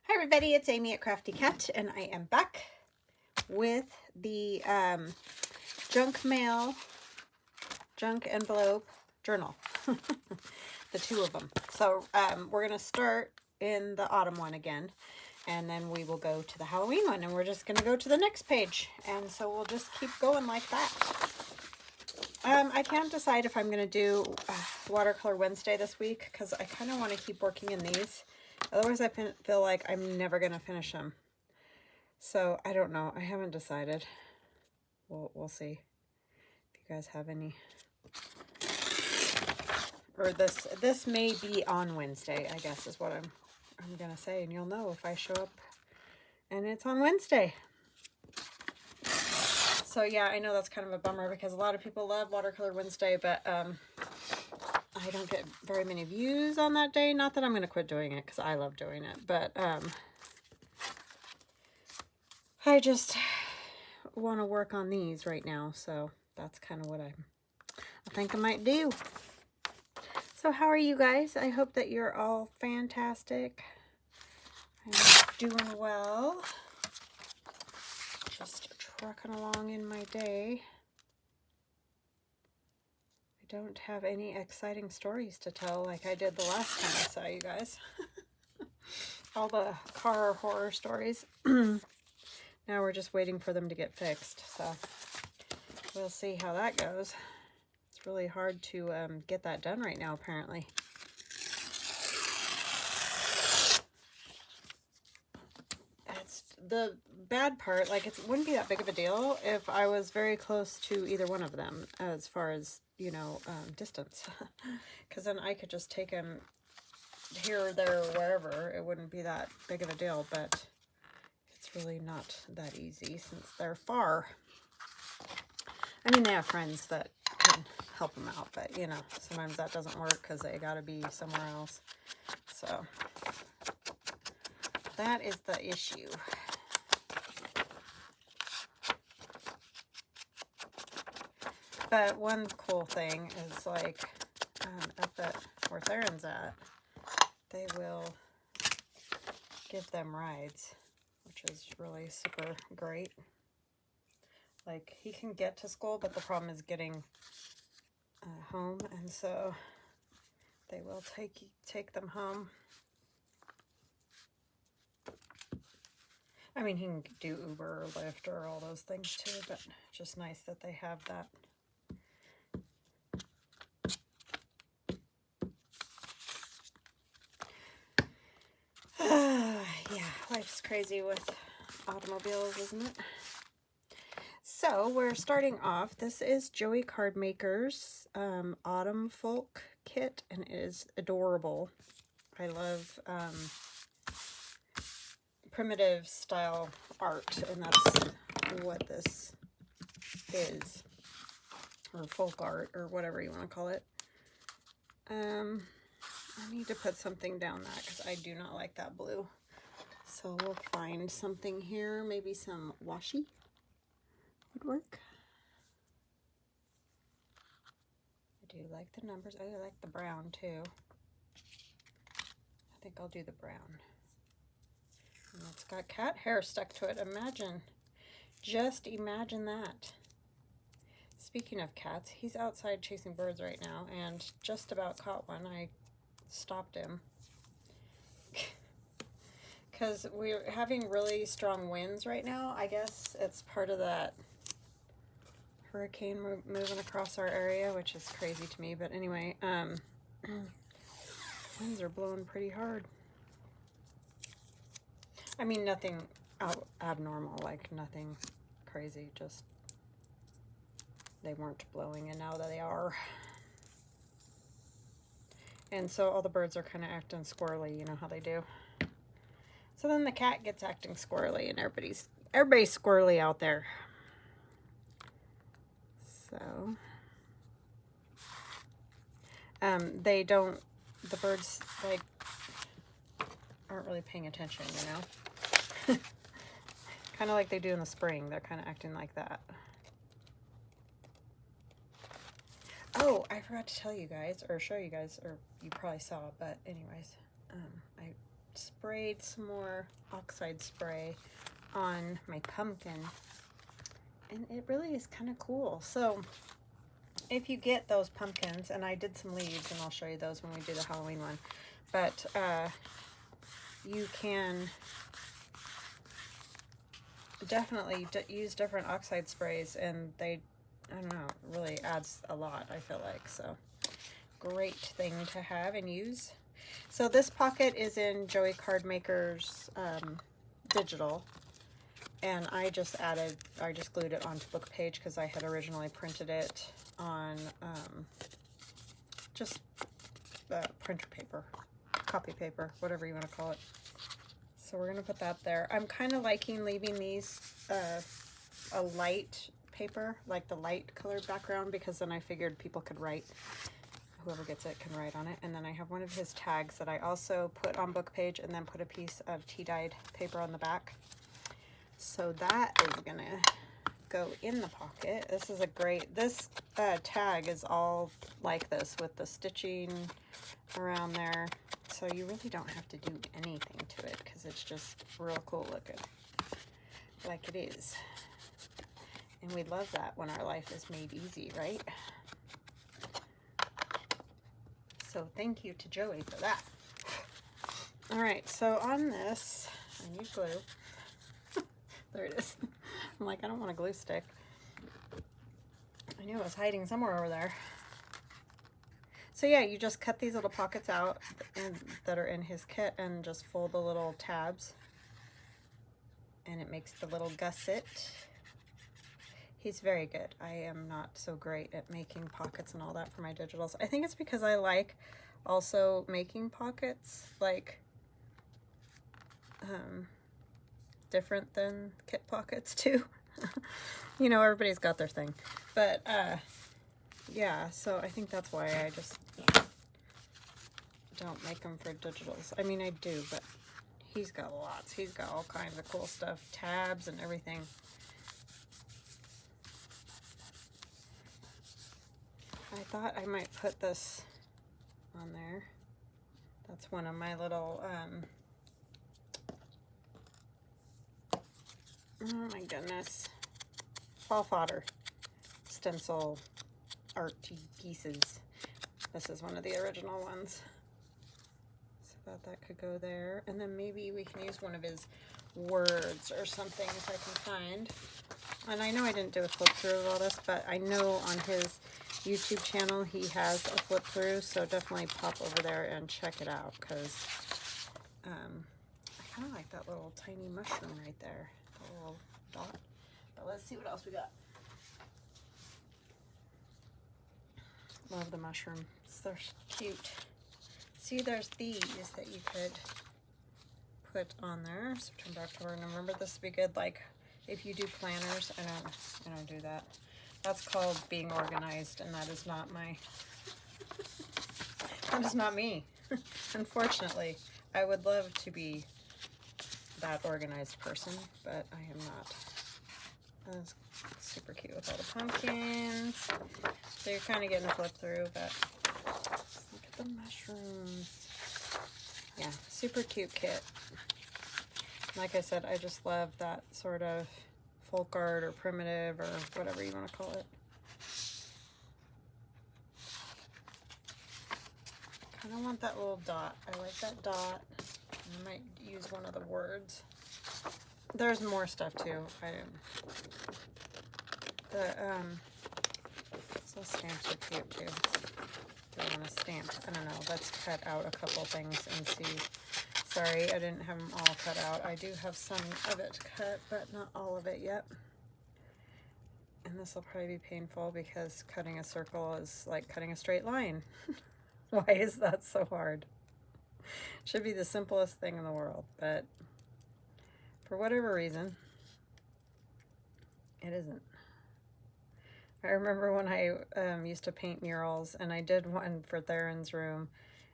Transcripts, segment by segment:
Hi everybody, it's Amy at Crafty Cat, and I am back with the junk envelope journal, the two of them. So we're going to start in the autumn one again, and then we will go to the Halloween one, and we're just going to go to the next page, and so we'll just keep going like that. I can't decide if I'm going to do Watercolor Wednesday this week, because I kind of want to keep working in these. Otherwise, I feel like I'm never going to finish them. So, I don't know. I haven't decided. We'll see if you guys have any. Or this may be on Wednesday, I guess is what I'm going to say. And you'll know if I show up and it's on Wednesday. So, yeah, I know that's kind of a bummer because a lot of people love Watercolor Wednesday, but I don't get very many views on that day. Not that I'm going to quit doing it because I love doing it, but I just want to work on these right now, so that's kind of what I think I might do. So how are you guys? I hope that you're all fantastic. I'm doing well. Just trucking along in my day. I don't have any exciting stories to tell like I did the last time I saw you guys. All the car horror stories. Now we're just waiting for them to get fixed, so we'll see how that goes. It's really hard to get that done right now, apparently. It's the bad part, like it wouldn't be that big of a deal if I was very close to either one of them as far as, you know, distance. Because then I could just take them here or there or wherever. It wouldn't be that big of a deal, but it's really not that easy since they're far. I mean, they have friends that can help them out, but, you know, sometimes that doesn't work because they got to be somewhere else. So, that is the issue. But one cool thing is, like, where Theron's at, they will give them rides, which is really super great. Like, he can get to school, but the problem is getting home, and so they will take them home. I mean, he can do Uber or Lyft or all those things too, but it's just nice that they have that. Yeah, life's crazy with automobiles, isn't it? So we're starting off. This is Joey Cardmaker's Autumn Folk kit, and it is adorable. I love primitive style art, and that's what this is, or folk art, or whatever you want to call it. I need to put something down that because I do not like that blue. So we'll find something here. Maybe some washi would work. I do like the numbers. I like the brown too. I think I'll do the brown. And it's got cat hair stuck to it. Imagine. Just imagine that. Speaking of cats, he's outside chasing birds right now and just about caught one. I stopped him. Because we're having really strong winds right now. I guess it's part of that hurricane moving across our area, which is crazy to me. But anyway, winds are blowing pretty hard. I mean, nothing abnormal, like nothing crazy, just they weren't blowing and now they are. And so all the birds are kind of acting squirrely, you know how they do. So then the cat gets acting squirrely and everybody's squirrely out there. So the birds like aren't really paying attention, you know. Kind of like they do in the spring. They're kind of acting like that. Oh, I forgot to tell you guys, or show you guys, or you probably saw, but anyways, I sprayed some more oxide spray on my pumpkin, and it really is kind of cool. So if you get those pumpkins, and I did some leaves, and I'll show you those when we do the Halloween one, but you can definitely use different oxide sprays, and they, I don't know, really adds a lot, I feel like. So great thing to have and use. So this pocket is in Joey Card Maker's digital, and I just glued it onto book page because I had originally printed it on just printer paper, copy paper, whatever you want to call it. So we're going to put that there. I'm kind of liking leaving these a light paper, like the light colored background, because then I figured people could write, whoever gets it can write on it. And then I have one of his tags that I also put on book page and then put a piece of tea dyed paper on the back. So that is going to go in the pocket. This is a great, this tag is all like this with the stitching around there. So you really don't have to do anything to it because it's just real cool looking, like it is. And we love that when our life is made easy, right? So thank you to Joey for that. All right, so on this, I need glue. There it is. I'm like, I don't want a glue stick. I knew it was hiding somewhere over there. So yeah, you just cut these little pockets out that are in his kit and just fold the little tabs. And it makes the little gusset. He's very good. I am not so great at making pockets and all that for my digitals. I think it's because I like also making pockets, like different than kit pockets too. You know, everybody's got their thing. But yeah, so I think that's why I just don't make them for digitals. I mean, I do, but he's got lots. He's got all kinds of cool stuff, tabs and everything. I thought I might put this on there. That's one of my little, oh my goodness, fall fodder stencil art pieces. This is one of the original ones. So I thought that could go there. And then maybe we can use one of his words or something if I can find. And I know I didn't do a flip through of all this, but I know on his YouTube channel he has a flip through, so definitely pop over there and check it out, because I kind of like that little tiny mushroom right there, the little dot. But let's see what else we got. Love the mushrooms, they're cute. See, there's these that you could put on there. September, October, and November. This would be good, like if you do planners. I don't do that. That's called being organized, and that is not my, that is not me. Unfortunately, I would love to be that organized person, but I am not. That's super cute with all the pumpkins. So you're kind of getting a flip through, but look at the mushrooms. Yeah, super cute kit. Like I said, I just love that sort of folk art or primitive or whatever you want to call it. I kind of want that little dot. I like that dot. I might use one of the words. There's more stuff too. So stamps are cute too. Do I want to stamp? I don't know. Let's cut out a couple things and see. Sorry, I didn't have them all cut out. I do have some of it cut, but not all of it yet. And this will probably be painful because cutting a circle is like cutting a straight line. Why is that so hard? Should be the simplest thing in the world, but for whatever reason, it isn't. I remember when I used to paint murals, and I did one for Theron's room.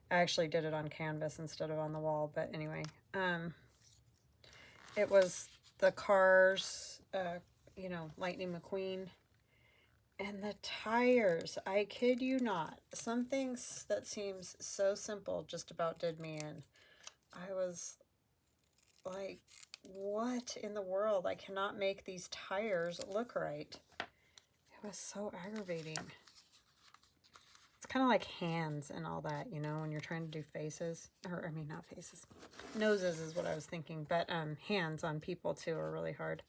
I actually did it on canvas instead of on the wall, but anyway, it was the Cars, you know, Lightning McQueen, and the tires. I kid you not. Some things that seems so simple just about did me in. I was like, what in the world? I cannot make these tires look right. It was so aggravating. It's kind of like hands and all that, you know, when you're trying to do faces. Or, I mean, not faces. Noses is what I was thinking. But hands on people, too, are really hard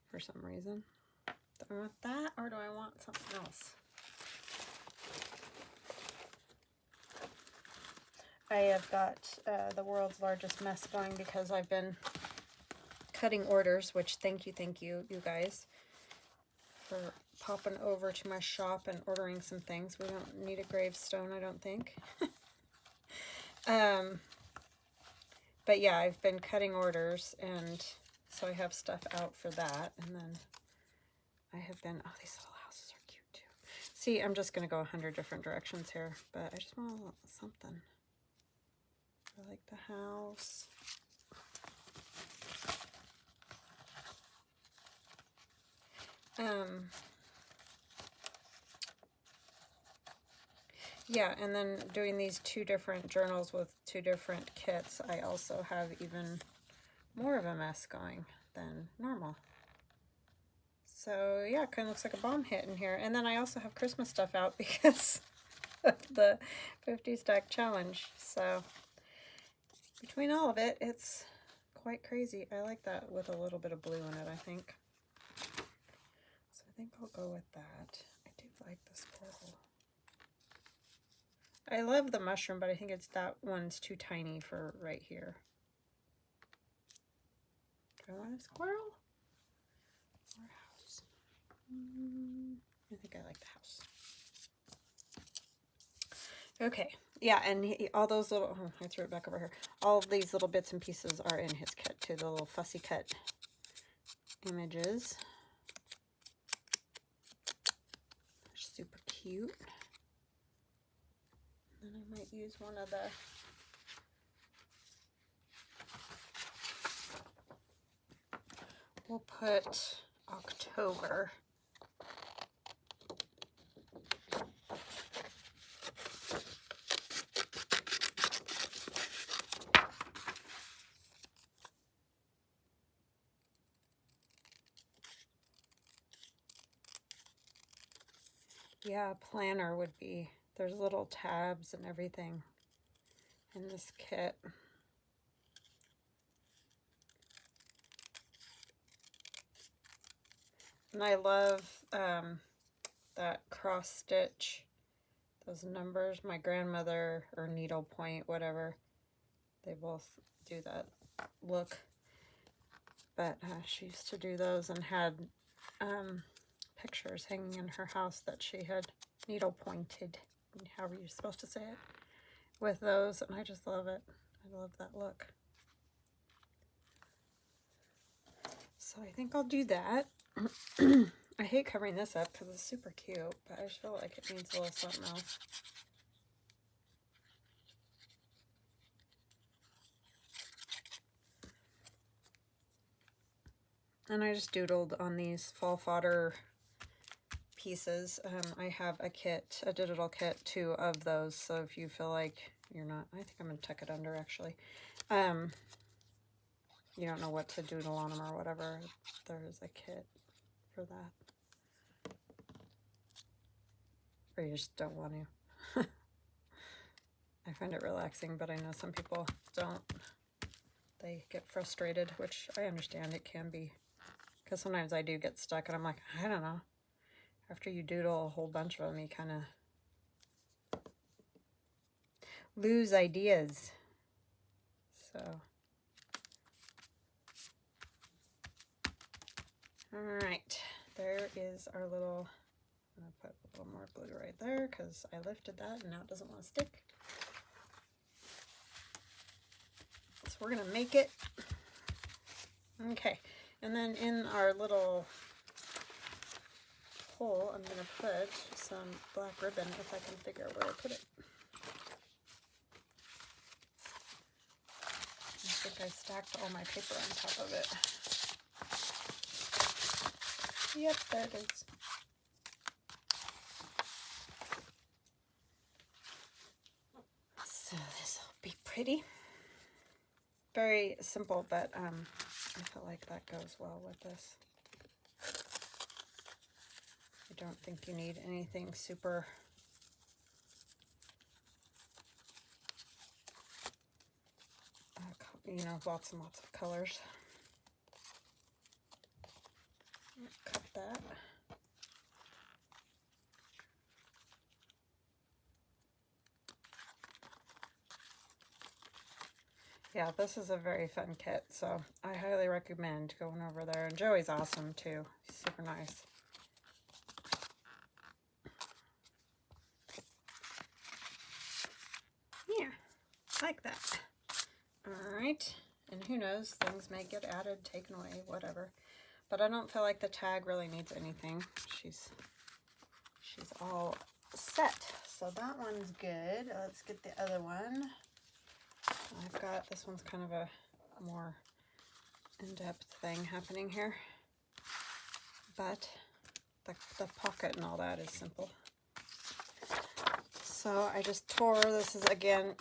for some reason. Do I want that, or do I want something else? I have got the world's largest mess going because I've been cutting orders, which thank you, you guys, for popping over to my shop and ordering some things. We don't need a gravestone, I don't think. But yeah, I've been cutting orders, and so I have stuff out for that. And then I have been, oh, these little houses are cute too. See, I'm just going to go 100 different directions here, but I just want something. I like the house. Yeah, and then doing these 2 different journals with 2 different kits, I also have even more of a mess going than normal. So yeah, it kind of looks like a bomb hit in here. And then I also have Christmas stuff out because of the 50 stack challenge. So between all of it, it's quite crazy. I like that with a little bit of blue in it, I think. So I think I'll go with that. I do like this purple. I love the mushroom, but I think it's that one's too tiny for right here. Do I want a squirrel or a house? I think I like the house. Okay, yeah, and all those little, oh, I threw it back over here. All of these little bits and pieces are in his kit too, the little fussy cut images. They're super cute. And I might use one of the we'll put October. Yeah, a planner would be, there's little tabs and everything in this kit. And I love that cross stitch, those numbers. My grandmother, or needlepoint, whatever, they both do that look. But she used to do those and had pictures hanging in her house that she had needle pointed, however you're supposed to say it, with those, and I just love it. I love that look. So I think I'll do that. I hate covering this up because it's super cute, but I just feel like it needs a little something else. And I just doodled on these fall fodder pieces. I have a kit, a digital kit, 2 of those, so if you feel like you're not, I think I'm going to tuck it under actually. You don't know what to doodle on them or whatever, there's a kit for that. Or you just don't want to. I find it relaxing, but I know some people don't. They get frustrated, which I understand it can be. Because sometimes I do get stuck and I'm like, I don't know. After you doodle a whole bunch of them, you kind of lose ideas. So, all right, there is our little, I'm going to put a little more glue right there because I lifted that and now it doesn't want to stick. So we're going to make it. Okay, and then in our little hole, I'm going to put some black ribbon if I can figure out where I put it. I think I stacked all my paper on top of it. Yep, there it is. So this will be pretty. very simple, but I feel like that goes well with this. I don't think you need anything super you know, lots and lots of colors. Cut that. Yeah, this is a very fun kit, so I highly recommend going over there. And Joey's awesome too. He's super nice. Yeah, like that. Alright, and who knows, things may get added, taken away, whatever. But I don't feel like the tag really needs anything. She's all set. So that one's good. Let's get the other one. I've got, this one's kind of a more in-depth thing happening here. But the pocket and all that is simple. So I just tore, this is again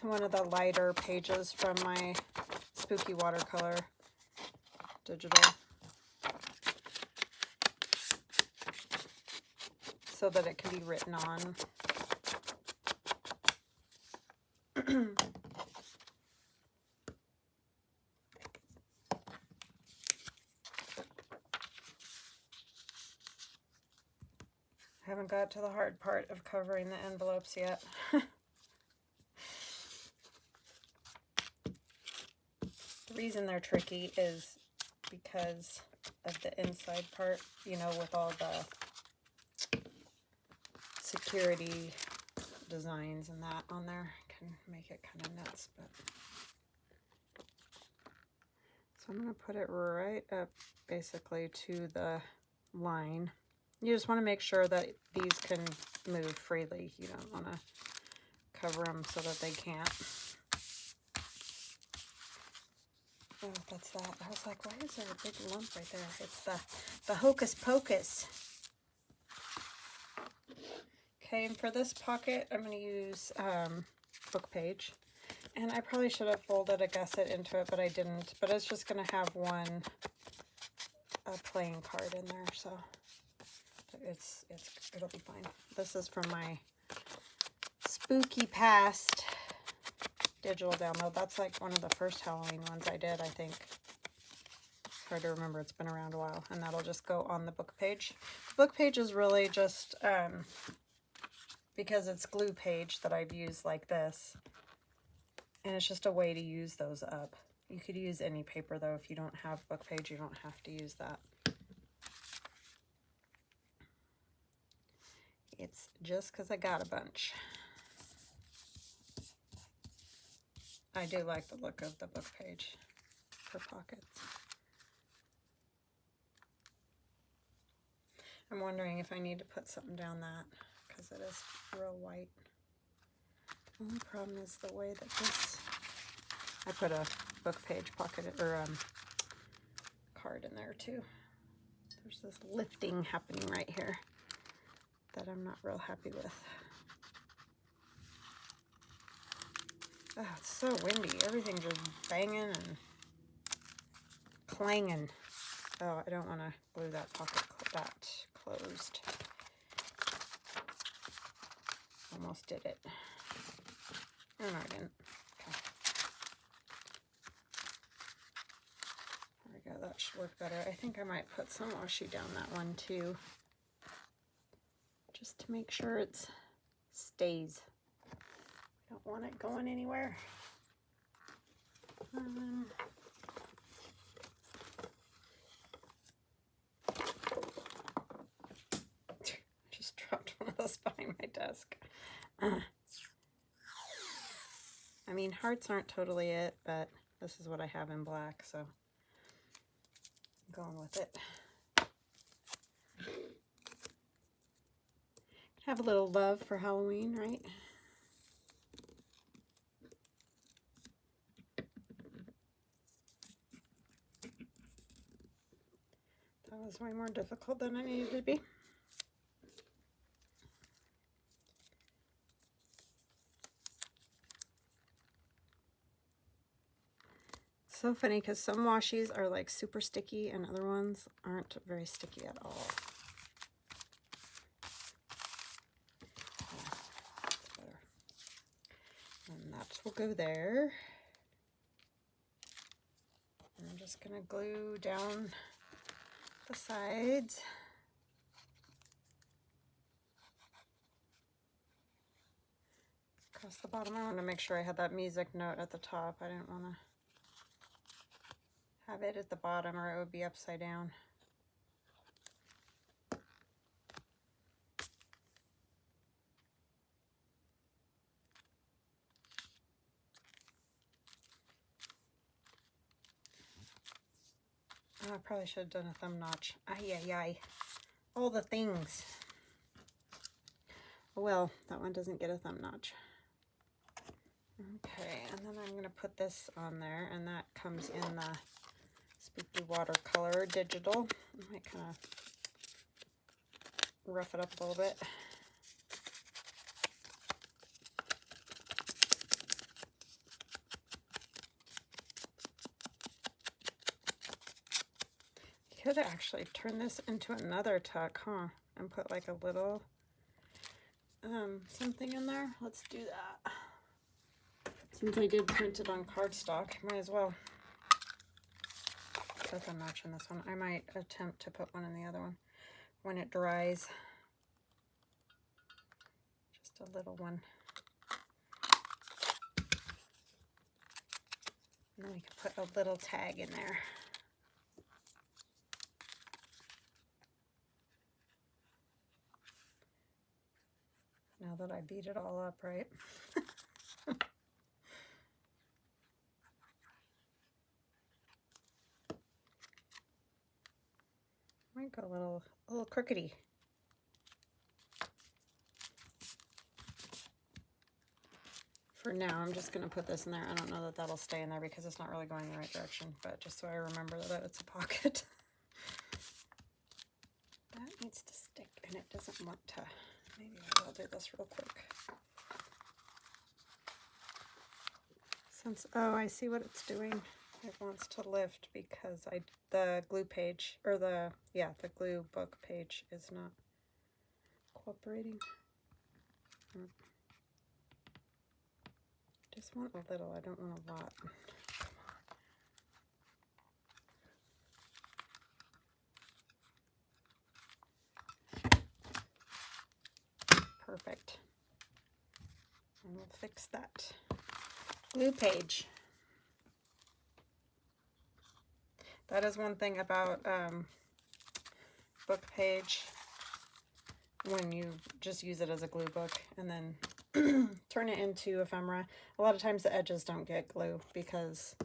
one of the lighter pages from my Spooky Watercolor digital, so that it can be written on. I haven't got to the hard part of covering the envelopes yet. The reason they're tricky is because of the inside part, you know, with all the security designs and that on there can make it kind of nuts. But so I'm going to put it right up basically to the line. You just want to make sure that these can move freely. You don't want to cover them so that they can't. Oh, that's that. I was like, why is there a big lump right there? It's the Hocus Pocus. Okay, and for this pocket, I'm going to use book page. And I probably should have folded a gusset into it, but I didn't. But it's just going to have one playing card in there, so it'll be fine. This is from my Spooky Past digital download. That's like one of the first Halloween ones I did, I think. It's hard to remember. It's been around a while. And that'll just go on the book page. The book page is really just because it's glue page that I've used like this. And it's just a way to use those up. You could use any paper though. If you don't have book page, you don't have to use that. It's just because I got a bunch. I do like the look of the book page for pockets. I'm wondering if I need to put something down that, because it is real white. The only problem is the way that this, I put a book page pocket or card in there too. There's this lifting happening right here that I'm not real happy with. Oh, it's so windy. Everything's just banging and clanging. Oh, I don't want to glue that pocket that closed. Almost did it. Oh, no, I didn't. Okay. There we go. That should work better. I think I might put some washi down that one too, just to make sure it stays. I don't want it going anywhere. Just dropped one of those behind my desk. I mean, hearts aren't totally it, but this is what I have in black, so I'm going with it. Have a little love for Halloween, right? That was way more difficult than it needed to be. So funny because some washies are like super sticky and other ones aren't very sticky at all. Yeah, that's better. And that will go there. And I'm just going to glue down the sides. Across the bottom. I want to make sure I had that music note at the top. I didn't want to have it at the bottom or it would be upside down. Oh, I probably should have done a thumb notch. Ay, ay, ay. All the things. Well, that one doesn't get a thumb notch. Okay, and then I'm going to put this on there, and that comes in the Spooky Watercolor Digital. I might kind of rough it up a little bit. Could actually turn this into another tuck, huh? And put like a little something in there. Let's do that. Since I did print it on cardstock, might as well put a notch in this one. I might attempt to put one in the other one when it dries. Just a little one. And then we can put a little tag in there. Now that I beat it all up, right? Might go a little crookedy. For now, I'm just going to put this in there. I don't know that that'll stay in there because it's not really going in the right direction, but just so I remember that it's a pocket. That needs to stick, and it doesn't want to. Maybe I'll do this real quick. Since, oh, I see what it's doing. It wants to lift because the glue page, or the glue book page is not cooperating. Just want a little, I don't want a lot. Perfect. And we'll fix that glue page. That is one thing about book page, when you just use it as a glue book and then turn it into ephemera. A lot of times the edges don't get glue because,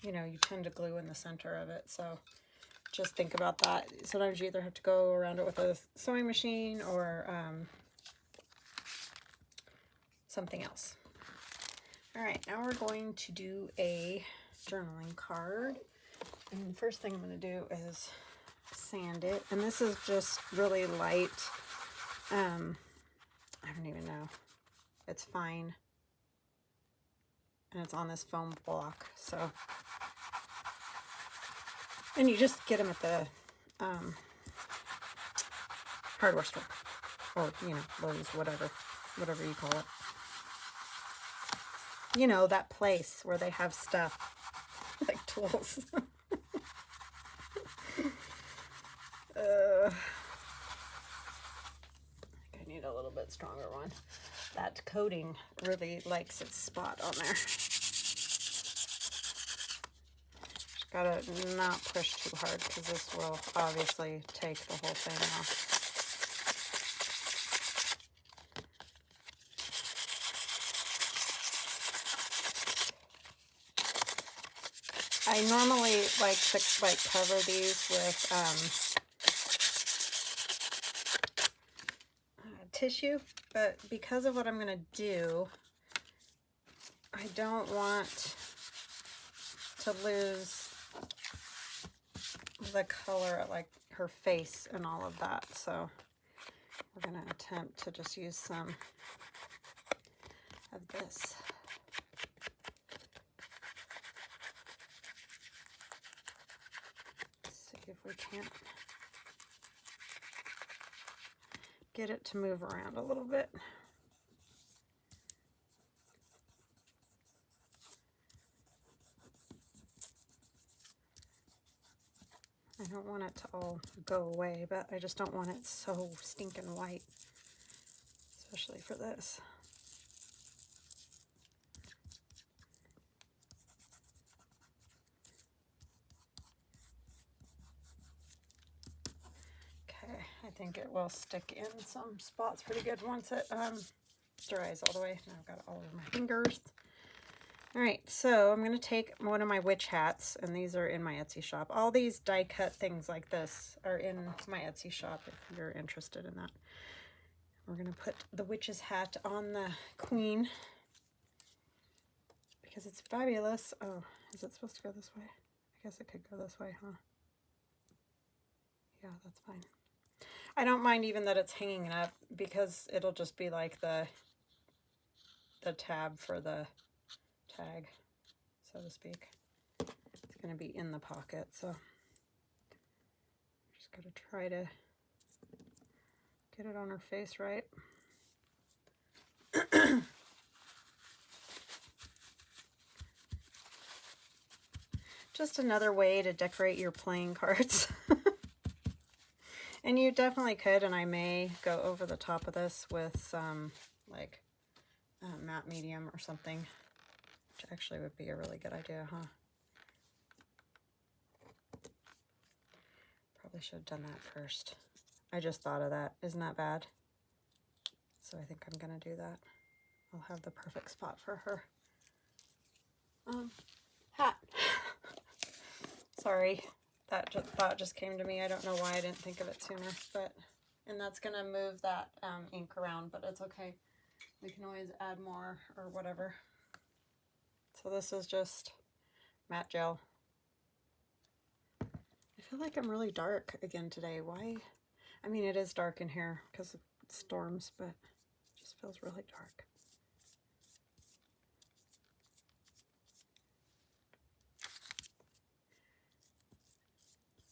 you know, you tend to glue in the center of it. So just think about that. Sometimes you either have to go around it with a sewing machine or something else. All right, now we're going to do a journaling card. And the first thing I'm going to do is sand it. And this is just really light. I don't even know. It's fine. And it's on this foam block. So, and you just get them at the hardware store. Or, you know, Lowe's, whatever you call it. You know, that place where they have stuff like tools. I think I need a little bit stronger one. That coating really likes its spot on there. Just gotta not push too hard because this will obviously take the whole thing off. I normally like to cover these with tissue, but because of what I'm going to do, I don't want to lose the color at like her face and all of that. So we're going to attempt to just use some of this. we can't get it to move around a little bit. I don't want it to all go away, but I just don't want it so stinking white, especially for this. Okay, I think it will stick in some spots pretty good once it dries all the way. Now I've got it all over my fingers. All right, so I'm going to take one of my witch hats, and these are in my Etsy shop. All these die cut things like this are in my Etsy shop if you're interested in that. We're going to put the witch's hat on the queen because it's fabulous. Oh, is it supposed to go this way? I guess it could go this way, huh? Yeah, that's fine. I don't mind even that it's hanging up because it'll just be like the tab for the tag, so to speak. It's going to be in the pocket, so I'm just going to try to get it on her face right. Just another way to decorate your playing cards. And you definitely could, and I may go over the top of this with some like matte medium or something, which actually would be a really good idea, huh? Probably should have done that first. I just thought of that. Isn't that bad? So I think I'm going to do that. I'll have the perfect spot for her hat. Sorry, that thought just came to me. I don't know why I didn't think of it sooner, but, and that's going to move that ink around, but it's okay. We can always add more or whatever. So this is just matte gel. I feel like I'm really dark again today. Why? I mean, it is dark in here because of storms, but it just feels really dark.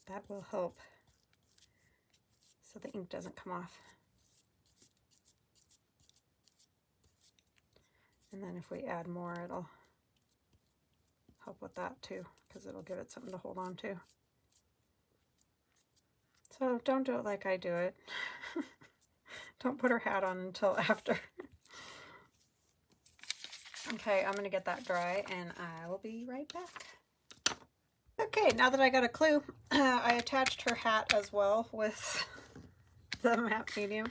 That will help so the ink doesn't come off. And then if we add more, it'll help with that too, because it'll give it something to hold on to. So don't do it like I do it. Don't put her hat on until after. Okay, I'm going to get that dry and I will be right back. Okay, now that I got a clue, I attached her hat as well with the matte medium.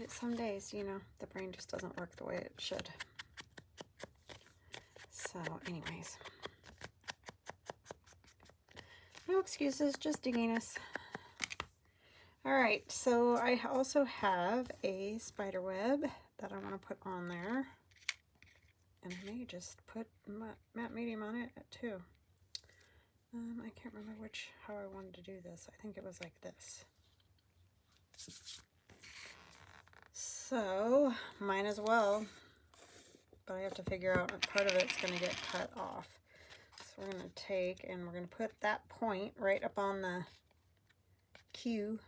Some days, you know, the brain just doesn't work the way it should. So anyways, no excuses, just dinginess. All right, so I also have a spider web that I want to put on there. And I may just put matte medium on it too. I can't remember how I wanted to do this. I think it was like this. So, might as well. But I have to figure out part of it's going to get cut off. So we're going to take and we're going to put that point right up on the Q.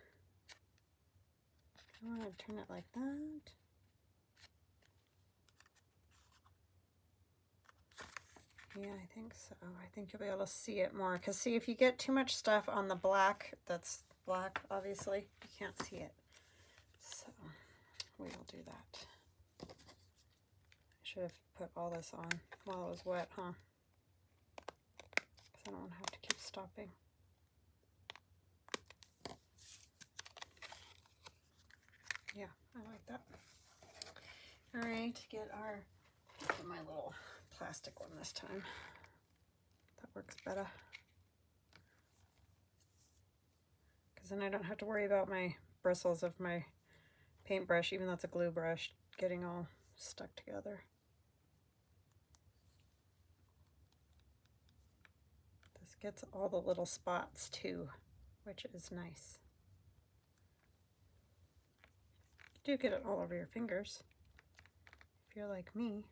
I want to turn it like that. Yeah, I think so. I think you'll be able to see it more. Because see, if you get too much stuff on the black, that's black, obviously, you can't see it. So we will do that. I should have put all this on while it was wet, huh? Because I don't want to have to keep stopping. Yeah, I like that. All right, get my little plastic one this time. That works better. Because then I don't have to worry about my bristles of my paintbrush, even though it's a glue brush, getting all stuck together. This gets all the little spots too, which is nice. You do get it all over your fingers if you're like me.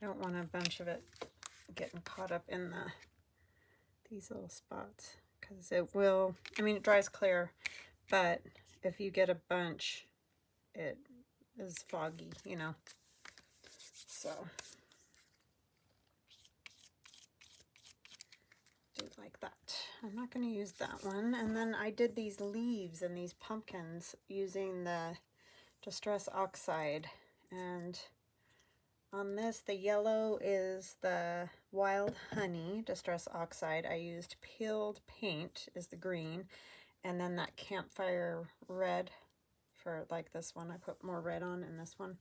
I don't want a bunch of it getting caught up in these little spots, because it will, I mean, it dries clear, but if you get a bunch, it is foggy, you know. So do like that. I'm not going to use that one. And then I did these leaves and these pumpkins using the Distress Oxide, and on this, the yellow is the Wild Honey Distress Oxide. I used peeled paint is the green, and then that Campfire Red for like this one. I put more red on in this one.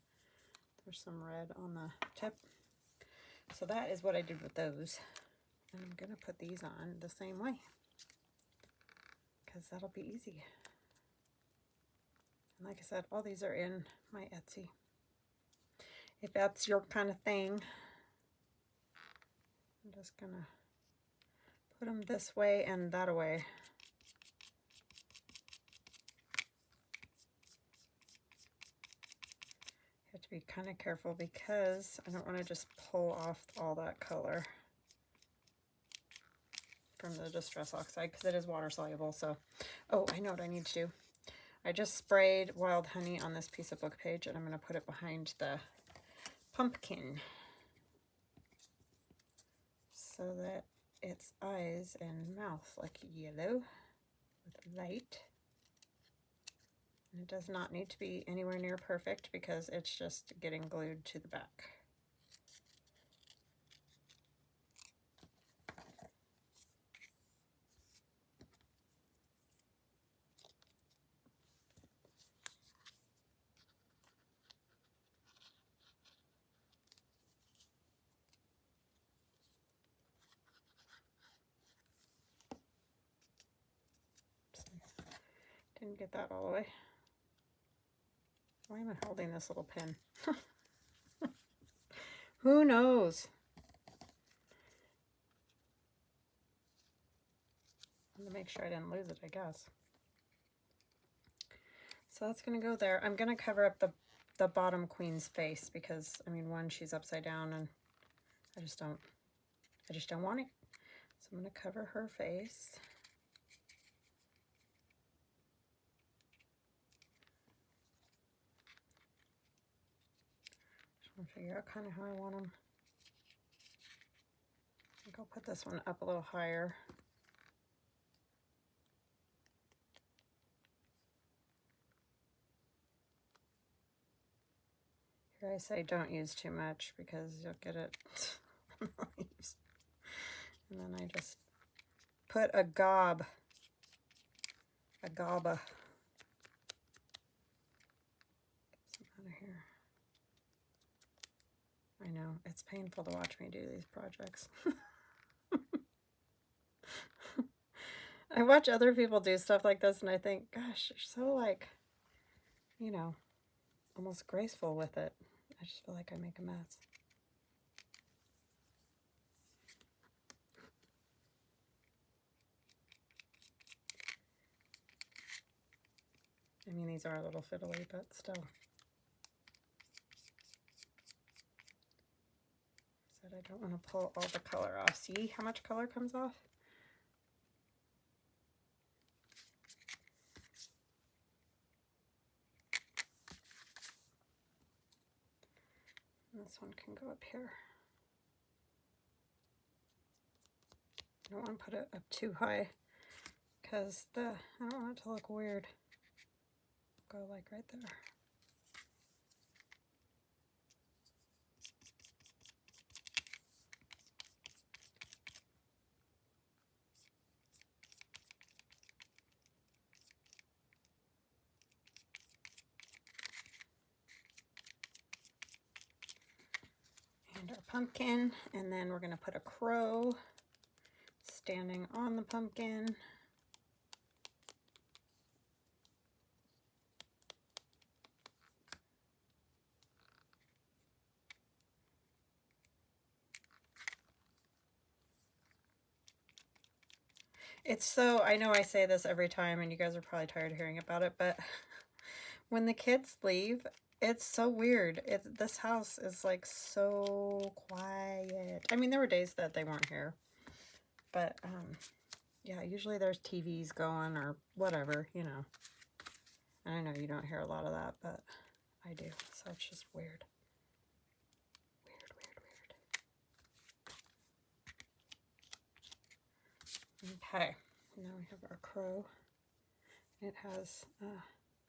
There's some red on the tip. So that is what I did with those. And I'm going to put these on the same way, because that'll be easy. And like I said, all these are in my Etsy. If that's your kind of thing, I'm just going to put them this way and that away. You have to be kind of careful because I don't want to just pull off all that color from the Distress Oxide, because it is water soluble. So, oh, I know what I need to do. I just sprayed Wild Honey on this piece of book page, and I'm going to put it behind the pumpkin so that its eyes and mouth look yellow with light. And it does not need to be anywhere near perfect because it's just getting glued to the back. Didn't get that all the way. Why am I holding this little pin? Who knows? I'm gonna make sure I didn't lose it, I guess. So that's gonna go there. I'm gonna cover up the bottom queen's face because, I mean, one, she's upside down, and I just don't want it. So I'm gonna cover her face. Just want to figure out kind of how I want them. I think I'll put this one up a little higher. Here I say don't use too much because you'll get it on the leaves. And then I just put a gobba. Get some out of here. I know, it's painful to watch me do these projects. I watch other people do stuff like this and I think, gosh, you're so, like, you know, almost graceful with it. I just feel like I make a mess. I mean, these are a little fiddly, but still. I said I don't want to pull all the color off. See how much color comes off? And this one can go up here. I don't want to put it up too high because I don't want it to look weird. Go like right there. And our pumpkin, and then we're going to put a crow standing on the pumpkin. It's so, I know I say this every time and you guys are probably tired of hearing about it, but when the kids leave, It's so weird. This house is like so quiet. I mean, there were days that they weren't here, but yeah, usually there's TVs going or whatever, you know. And I know you don't hear a lot of that, but I do. So it's just weird. Weird, weird, weird. Okay, now we have our crow. It has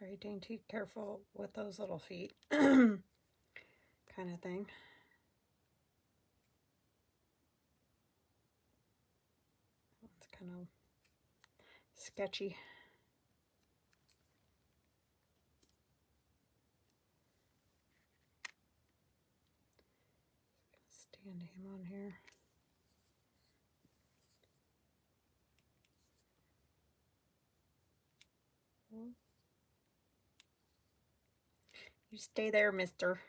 very dainty, careful with those little feet kind of thing. It's kind of sketchy. Stand him on here. You stay there, mister.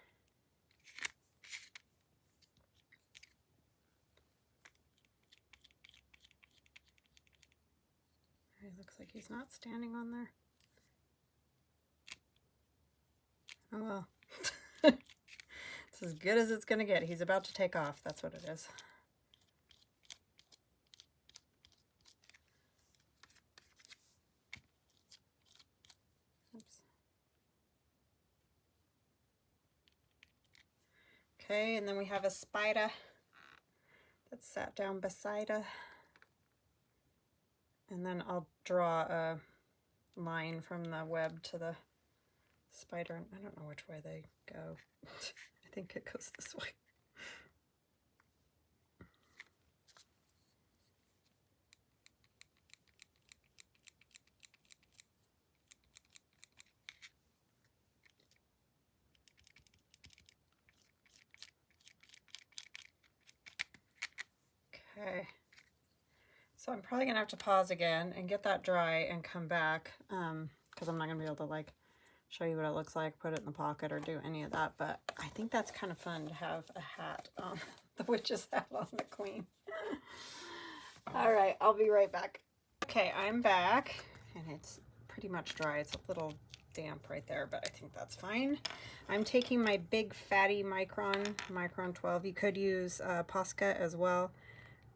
It looks like he's not standing on there. Oh well. It's as good as it's gonna get. He's about to take off. That's what it is. Oops. Okay, and then we have a spider that sat down beside her. And then I'll draw a line from the web to the spider. I don't know which way they go. I think it goes this way. Okay. So I'm probably gonna have to pause again and get that dry and come back, because I'm not gonna be able to like show you what it looks like, put it in the pocket or do any of that, but I think that's kind of fun to have a hat on, the witch's hat on the queen. All right, I'll be right back. Okay, I'm back and it's pretty much dry. It's a little damp right there, but I think that's fine. I'm taking my big fatty micron 12. You could use Posca as well,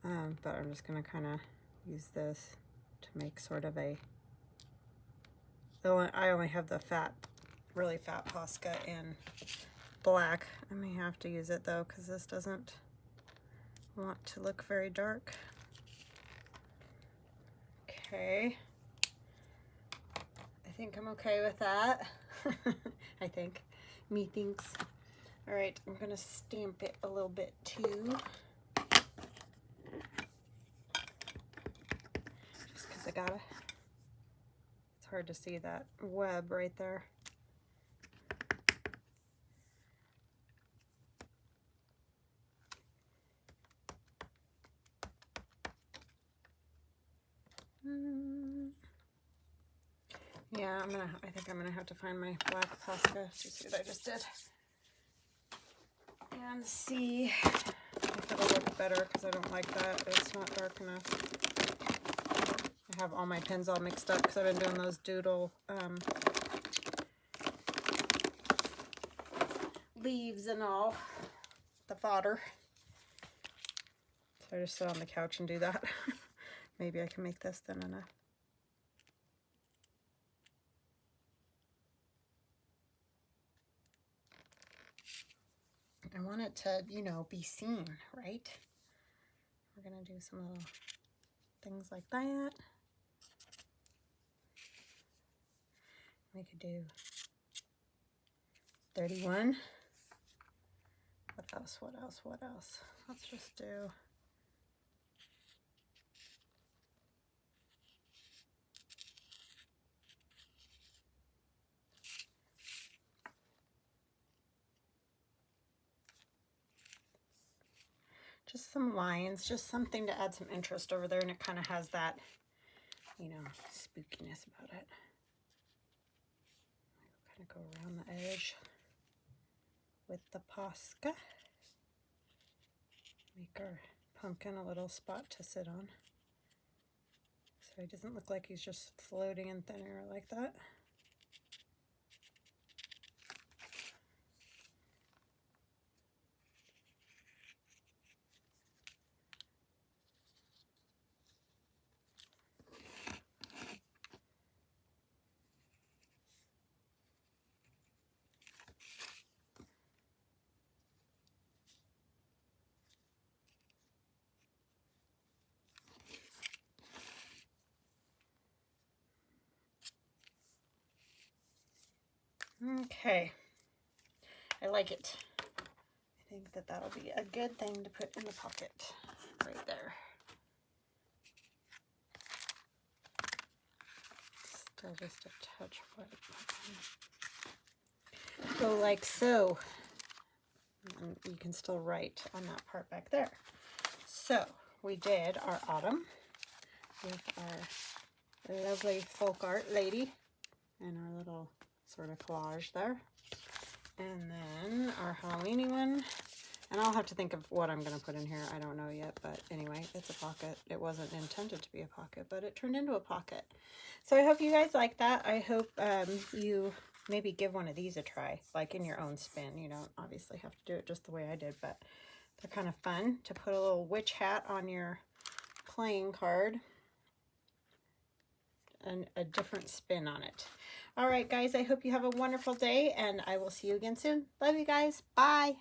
but I'm just gonna kind of use this to make sort of a, though I only have the fat, really fat Posca in black. I may have to use it though, because this doesn't want to look very dark. Okay, I think I'm okay with that. I think, me thinks. All right, I'm gonna stamp it a little bit too. Just because I gotta, it's hard to see that web right there. Yeah, I think I'm gonna have to find my black Posca. Do you see what I just did? And see if it'll look better, because I don't like that. It's not dark enough. I have all my pins all mixed up because I've been doing those doodle leaves and all, the fodder. So I just sit on the couch and do that. Maybe I can make this thin enough. I want it to, you know, be seen, right? We're gonna do some little things like that. We could do 31. What else, what else, what else? Let's just do, just some lines, just something to add some interest over there, and it kind of has that, you know, spookiness about it. Kind of go around the edge with the Posca. Make our pumpkin a little spot to sit on, so he doesn't look like he's just floating in thin air like that. Okay, I like it. I think that that'll be a good thing to put in the pocket right there. Still just a touch wet. Go like so. And you can still write on that part back there. So we did our autumn with our lovely folk art lady and our little sort of collage there. And then our Halloweeny one. And I'll have to think of what I'm going to put in here. I don't know yet, but anyway, it's a pocket. It wasn't intended to be a pocket, but it turned into a pocket. So I hope you guys like that. I hope you maybe give one of these a try, like in your own spin. You don't obviously have to do it just the way I did, but they're kind of fun to put a little witch hat on your playing card and a different spin on it. All right, guys, I hope you have a wonderful day, and I will see you again soon. Love you guys. Bye.